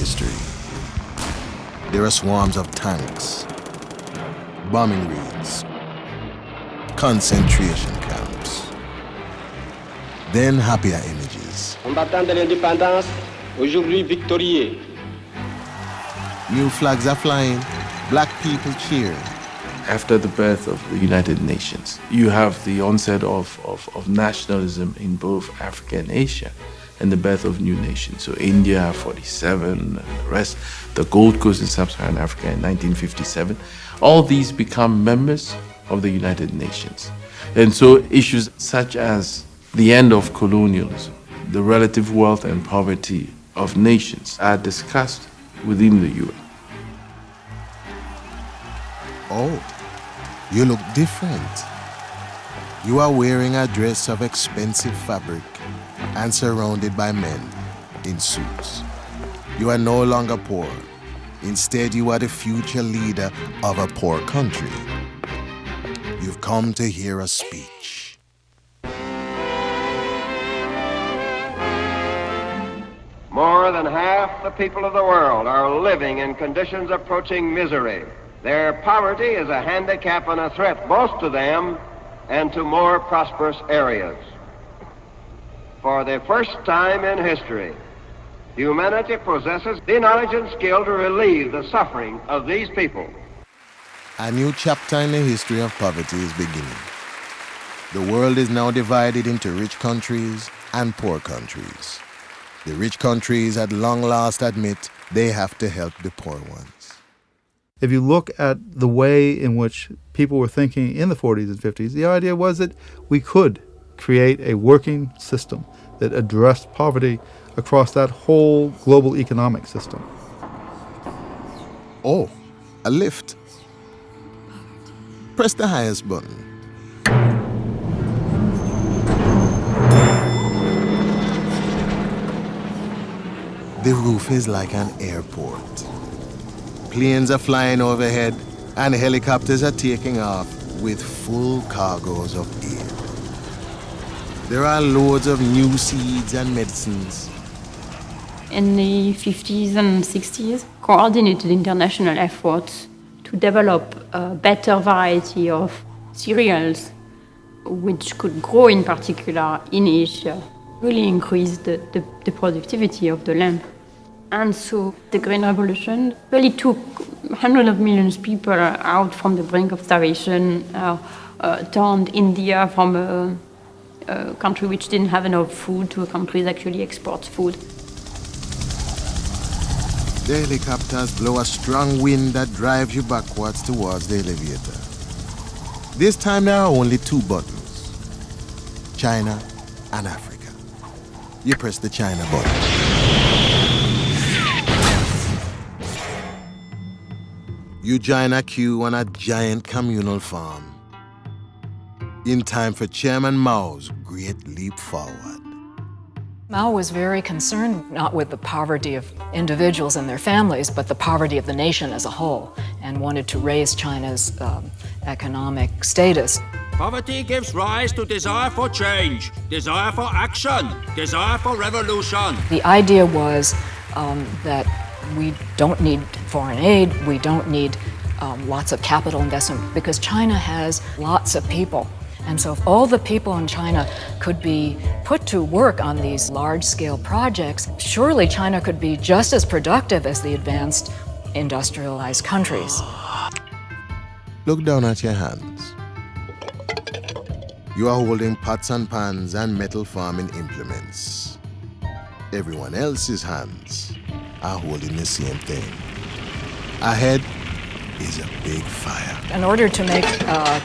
history. There are swarms of tanks, bombing raids, concentration camps. Then happier images. Combattants de l'indépendance, aujourd'hui victorieux. New flags are flying, black people cheering. After the birth of the United Nations, you have the onset of nationalism in both Africa and Asia, and the birth of new nations. So India, 47, and the rest, the Gold Coast in Sub-Saharan Africa in 1957. All these become members of the United Nations. And so issues such as the end of colonialism, the relative wealth and poverty of nations are discussed within the UN. Oh, you look different. You are wearing a dress of expensive fabric and surrounded by men in suits. You are no longer poor. Instead, you are the future leader of a poor country. You've come to hear a speech. More than half the people of the world are living in conditions approaching misery. Their poverty is a handicap and a threat both to them and to more prosperous areas. For the first time in history, humanity possesses the knowledge and skill to relieve the suffering of these people. A new chapter in the history of poverty is beginning. The world is now divided into rich countries and poor countries. The rich countries at long last admit they have to help the poor ones. If you look at the way in which people were thinking in the 40s and 50s, the idea was that we could create a working system that addressed poverty across that whole global economic system. Oh, a lift. Press the highest button. The roof is like an airport. Planes are flying overhead and helicopters are taking off with full cargoes of aid. There are loads of new seeds and medicines. In the 50s and 60s, coordinated international efforts to develop a better variety of cereals, which could grow in particular in Asia, really increased the productivity of the land. And so the Green Revolution really took hundreds of millions of people out from the brink of starvation, turned India from a country which didn't have enough food to a country that actually exports food. The helicopters blow a strong wind that drives you backwards towards the elevator. This time there are only two buttons, China and Africa. You press the China button. You join a queue on a giant communal farm. In time for Chairman Mao's great leap forward. Mao was very concerned not with the poverty of individuals and their families, but the poverty of the nation as a whole, and wanted to raise China's economic status. Poverty gives rise to desire for change, desire for action, desire for revolution. The idea was that we don't need foreign aid, we don't need lots of capital investment, because China has lots of people. And so if all the people in China could be put to work on these large-scale projects, surely China could be just as productive as the advanced industrialized countries. Look down at your hands. You are holding pots and pans and metal farming implements. Everyone else's hands are holding the same thing. Ahead is a big fire. In order to make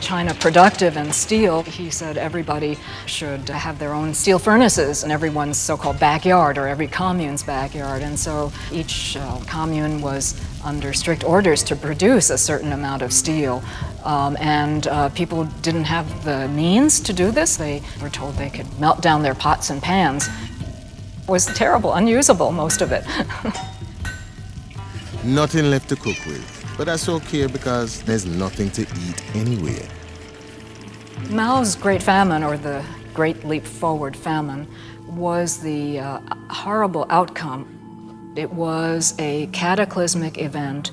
China productive in steel, he said everybody should have their own steel furnaces in everyone's so-called backyard, or every commune's backyard. And so each commune was under strict orders to produce a certain amount of steel. And people didn't have the means to do this. They were told they could melt down their pots and pans. It was terrible, unusable, most of it. Nothing left to cook with. But that's okay because there's nothing to eat anyway. Mao's Great Famine, or the Great Leap Forward famine, was the horrible outcome It was a cataclysmic event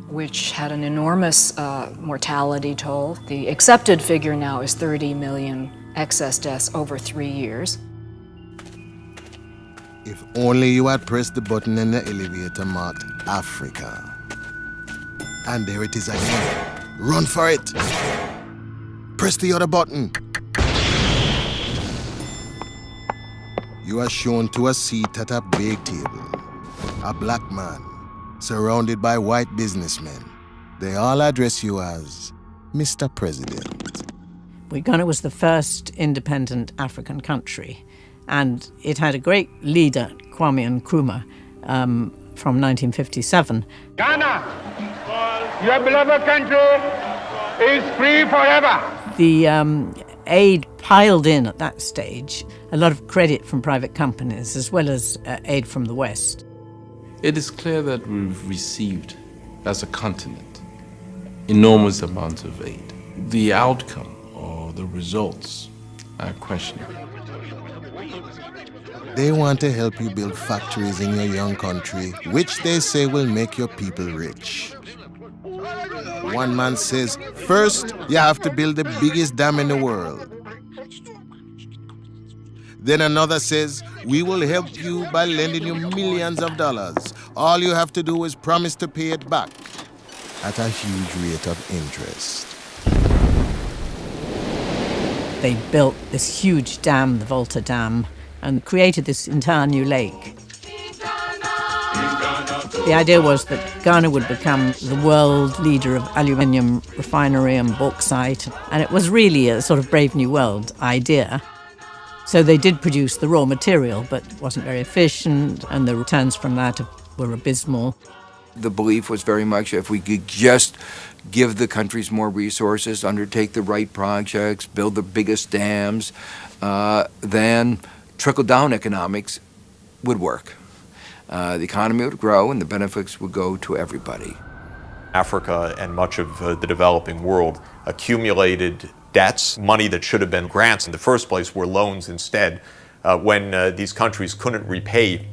which had an enormous mortality toll. The accepted figure now is 30 million excess deaths over 3 years. If only you had pressed the button in the elevator marked Africa. And there it is again. Run for it. Press the other button. You are shown to a seat at a big table. A black man, surrounded by white businessmen. They all address you as Mr. President. Ghana was the first independent African country, and it had a great leader, Kwame Nkrumah, from 1957. Ghana, your beloved country, is free forever. The aid piled in at that stage, a lot of credit from private companies as well as aid from the West. It is clear that we've received, as a continent, enormous amounts of aid. The outcome or the results are questionable. They want to help you build factories in your young country, which they say will make your people rich. One man says, first, you have to build the biggest dam in the world. Then another says, we will help you by lending you millions of dollars. All you have to do is promise to pay it back at a huge rate of interest. They built this huge dam, the Volta Dam, and created this entire new lake. The idea was that Ghana would become the world leader of aluminium refinery and bauxite, and it was really a sort of Brave New World idea. So they did produce the raw material, but it wasn't very efficient, and the returns from that were abysmal. The belief was very much if we could just give the countries more resources, undertake the right projects, build the biggest dams, then trickle-down economics would work. The economy would grow and the benefits would go to everybody. Africa and much of the developing world accumulated debts, money that should have been grants in the first place were loans instead. When these countries couldn't repay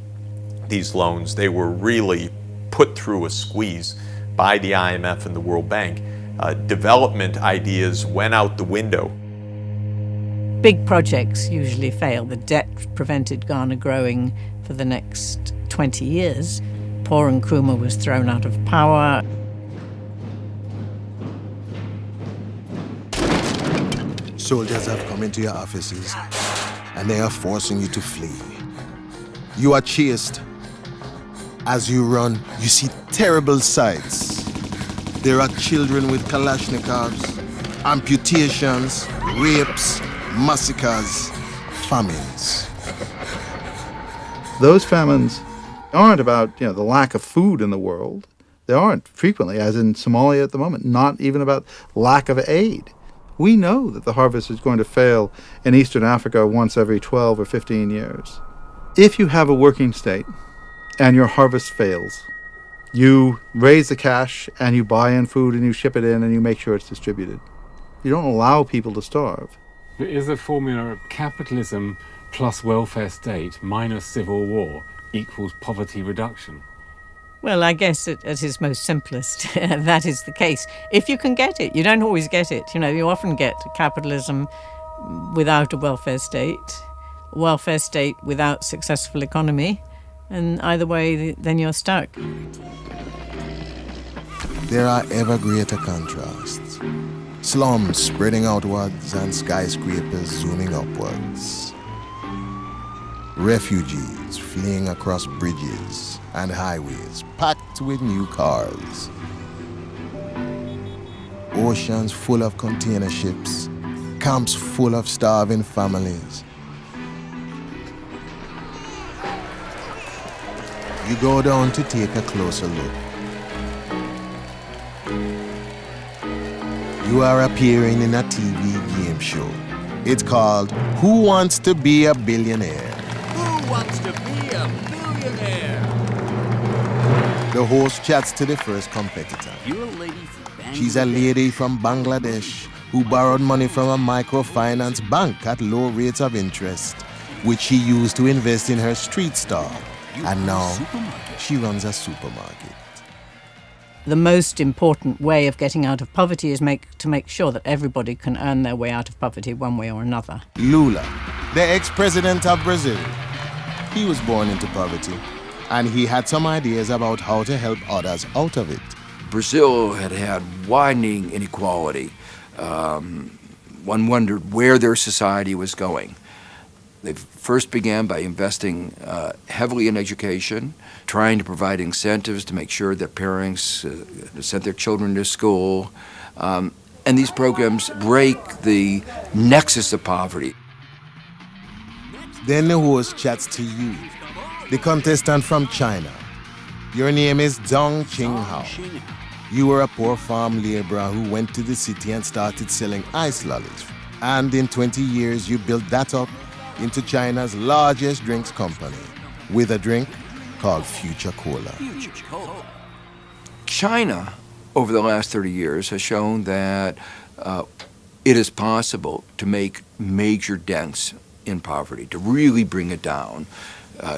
these loans, they were really put through a squeeze by the IMF and the World Bank. Development ideas went out the window. Big projects usually fail. The debt prevented Ghana growing for the next 20 years. Poor Nkrumah was thrown out of power. Soldiers have come into your offices and they are forcing you to flee. You are chased. As you run, you see terrible sights. There are children with Kalashnikovs, amputations, rapes, massacres, famines. Those famines aren't about the lack of food in the world. They aren't frequently, as in Somalia at the moment, not even about lack of aid. We know that the harvest is going to fail in Eastern Africa once every 12 or 15 years. If you have a working state and your harvest fails, you raise the cash and you buy in food and you ship it in and you make sure it's distributed. You don't allow people to starve. But is the formula of capitalism plus welfare state minus civil war equals poverty reduction? Well, I guess at its most simplest, that is the case. If you can get it, you don't always get it. You often get capitalism without a welfare state without successful economy, and either way, then you're stuck. There are ever greater contrasts. Slums spreading outwards and skyscrapers zooming upwards. Refugees fleeing across bridges and highways packed with new cars. Oceans full of container ships, camps full of starving families. You go down to take a closer look. You are appearing in a TV game show. It's called Who Wants to Be a Billionaire? Who wants to be a billionaire? The host chats to the first competitor. You're a lady from Bangladesh. She's a lady from Bangladesh who borrowed money from a microfinance bank at low rates of interest, which she used to invest in her street stall. And now she runs a supermarket. The most important way of getting out of poverty is to make sure that everybody can earn their way out of poverty one way or another. Lula, the ex-president of Brazil, he was born into poverty, and he had some ideas about how to help others out of it. Brazil had widening inequality. One wondered where their society was going. They first began by investing heavily in education, trying to provide incentives to make sure that parents sent their children to school. And these programs break the nexus of poverty. Then the host chats to you, the contestant from China. Your name is Dong Qinghao. You were a poor farm laborer who went to the city and started selling ice lollies. And in 20 years, you built that up into China's largest drinks company with a drink called Future Cola. China, over the last 30 years, has shown that it is possible to make major dents in poverty, to really bring it down.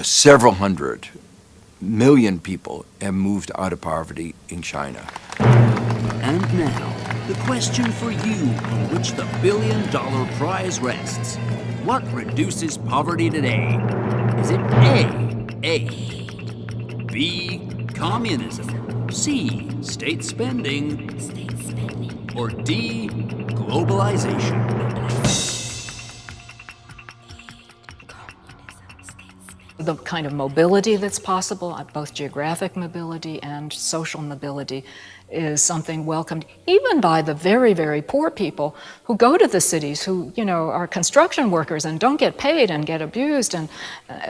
Several hundred million people have moved out of poverty in China. And now, the question for you on which the billion-dollar prize rests. What reduces poverty today? Is it A, AIDS, B, communism, C, state spending, or D, globalization? The kind of mobility that's possible, both geographic mobility and social mobility, is something welcomed even by the very, very poor people who go to the cities, who, are construction workers and don't get paid and get abused, and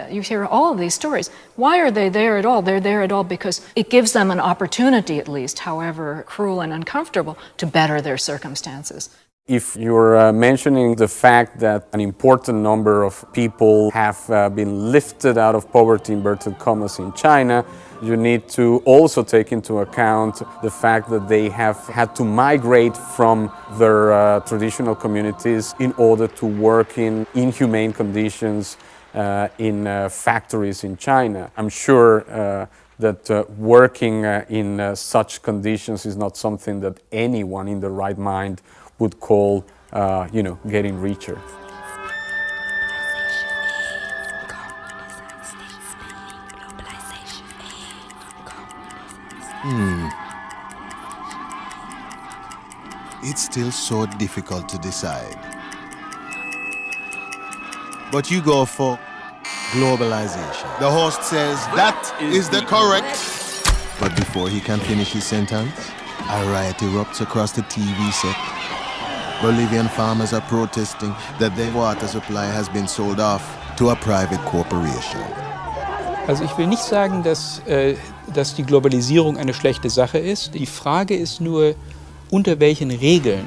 you hear all of these stories. Why are they there at all? They're there at all because it gives them an opportunity, at least, however cruel and uncomfortable, to better their circumstances. If you're mentioning the fact that an important number of people have been lifted out of poverty, inverted commas, in China, you need to also take into account the fact that they have had to migrate from their traditional communities in order to work in inhumane conditions in factories in China. I'm sure that working in such conditions is not something that anyone in the right mind would call, getting richer. It's still so difficult to decide. But you go for globalization. The host says that is the correct. But before he can finish his sentence, a riot erupts across the TV set. Bolivian farmers are protesting that their water supply has been sold off to a private corporation. Also ich will nicht sagen, dass die Globalisierung eine schlechte Sache ist. Die Frage ist nur, unter welchen Regeln.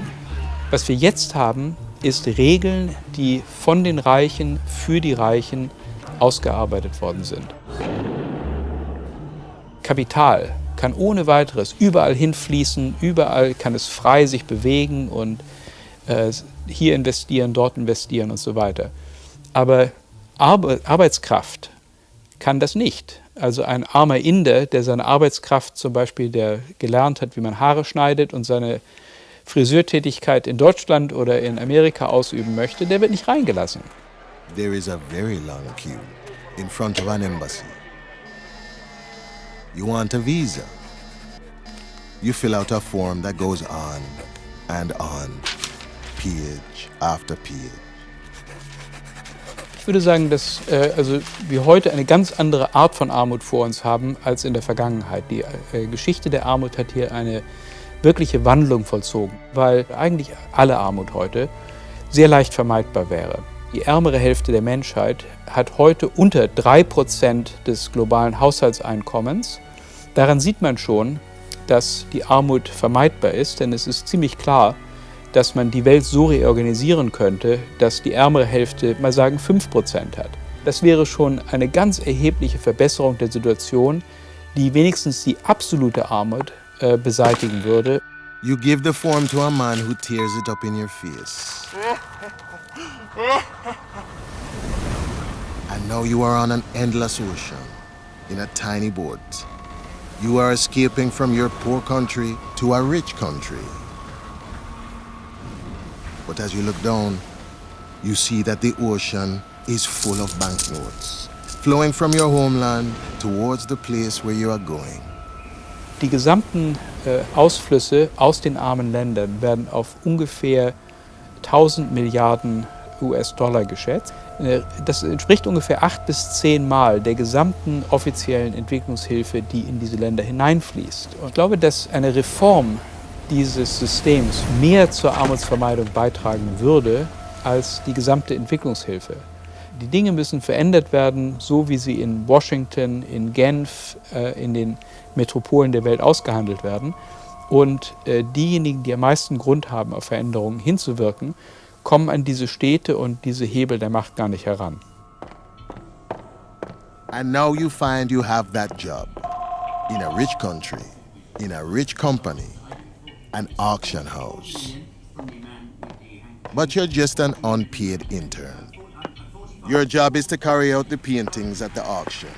Was wir jetzt haben, ist Regeln, die von den Reichen für die Reichen ausgearbeitet worden sind. Kapital kann ohne weiteres überall hinfließen, überall kann es frei sich bewegen und hier investieren, dort investieren und so weiter. Aber Arbeitskraft kann das nicht. Also ein armer Inder, der seine Arbeitskraft zum Beispiel, der gelernt hat, wie man Haare schneidet und seine Friseurtätigkeit in Deutschland oder in Amerika ausüben möchte, der wird nicht reingelassen. There is a very long queue in front of an embassy. You want a visa? You fill out a form that goes on and on. Page after page. Ich würde sagen, dass wir heute eine ganz andere Art von Armut vor uns haben als in der Vergangenheit. Die Geschichte der Armut hat hier eine wirkliche Wandlung vollzogen, weil eigentlich alle Armut heute sehr leicht vermeidbar wäre. Die ärmere Hälfte der Menschheit hat heute unter 3% des globalen Haushaltseinkommens. Daran sieht man schon, dass die Armut vermeidbar ist, denn es ist ziemlich klar, dass man die Welt so reorganisieren könnte, dass die ärmere Hälfte, mal sagen, 5% hat. Das wäre schon eine ganz erhebliche Verbesserung der Situation, die wenigstens die absolute Armut beseitigen würde. You give the form to a man who tears it up in your face. And now you are on an endless ocean. in a tiny boat. You are escaping from your poor country to a rich country. But as you look down, you see that the ocean is full of banknotes, flowing from your homeland towards the place where you are going. Die gesamten Ausflüsse aus den armen Ländern werden auf ungefähr 1000 Milliarden US-Dollar geschätzt. Das entspricht ungefähr 8 bis 10 Mal der gesamten offiziellen Entwicklungshilfe, die in diese Länder hineinfließt. Und ich glaube, dass eine Reform dieses Systems mehr zur Armutsvermeidung beitragen würde als die gesamte Entwicklungshilfe. Die Dinge müssen verändert werden, so wie sie in Washington, in Genf, in den Metropolen der Welt ausgehandelt werden. Und diejenigen, die am meisten Grund haben, auf Veränderungen hinzuwirken, kommen an diese Städte und diese Hebel der Macht gar nicht heran. And now you find you have that job in a rich country, in a rich company, an auction house. But you're just an unpaid intern. Your job is to carry out the paintings at the auction.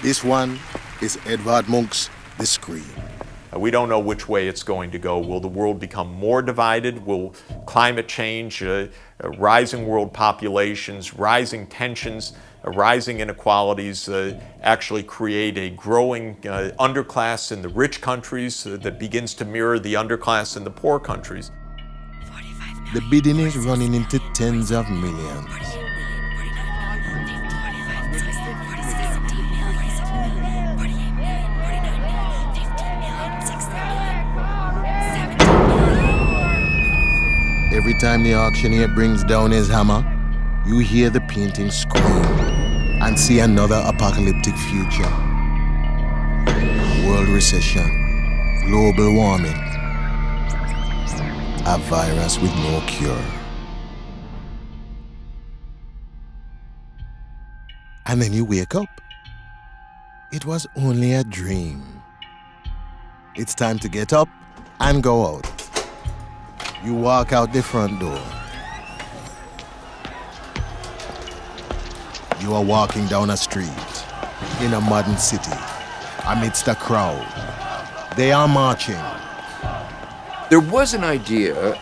This one is Edvard Munch's The Scream. We don't know which way it's going to go. Will the world become more divided? Will climate change, rising world populations, rising tensions, rising inequalities actually create a growing underclass in the rich countries that begins to mirror the underclass in the poor countries? The bidding is running into tens of millions. Every time the auctioneer brings down his hammer, you hear the painting scream and see another apocalyptic future. World recession, global warming, a virus with no cure. And then you wake up. It was only a dream. It's time to get up and go out. You walk out the front door. You are walking down a street in a modern city amidst a crowd. They are marching. There was an idea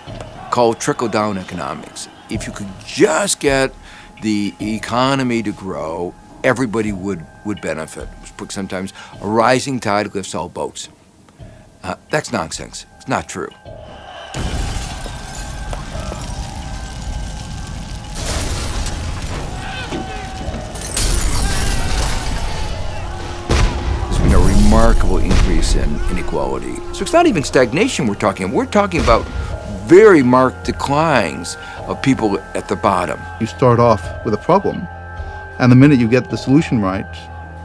called trickle-down economics. If you could just get the economy to grow, everybody would benefit. Sometimes a rising tide lifts all boats. That's nonsense. It's not true. Remarkable increase in inequality. So it's not even stagnation we're talking about. We're talking about very marked declines of people at the bottom. You start off with a problem, and the minute you get the solution right,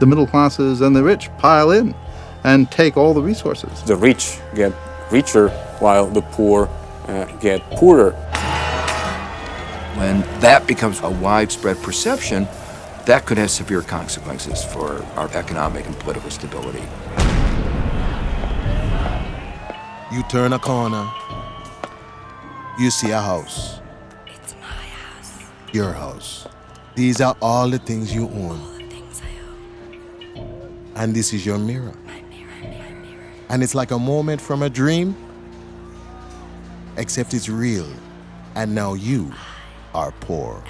the middle classes and the rich pile in and take all the resources. The rich get richer while the poor get poorer. When that becomes a widespread perception, that could have severe consequences for our economic and political stability. You turn a corner, you see a house. It's my house. Your house. These are all the things you own. All the things I own. And this is your mirror. My mirror. And it's like a moment from a dream, except it's real. And now you are poor.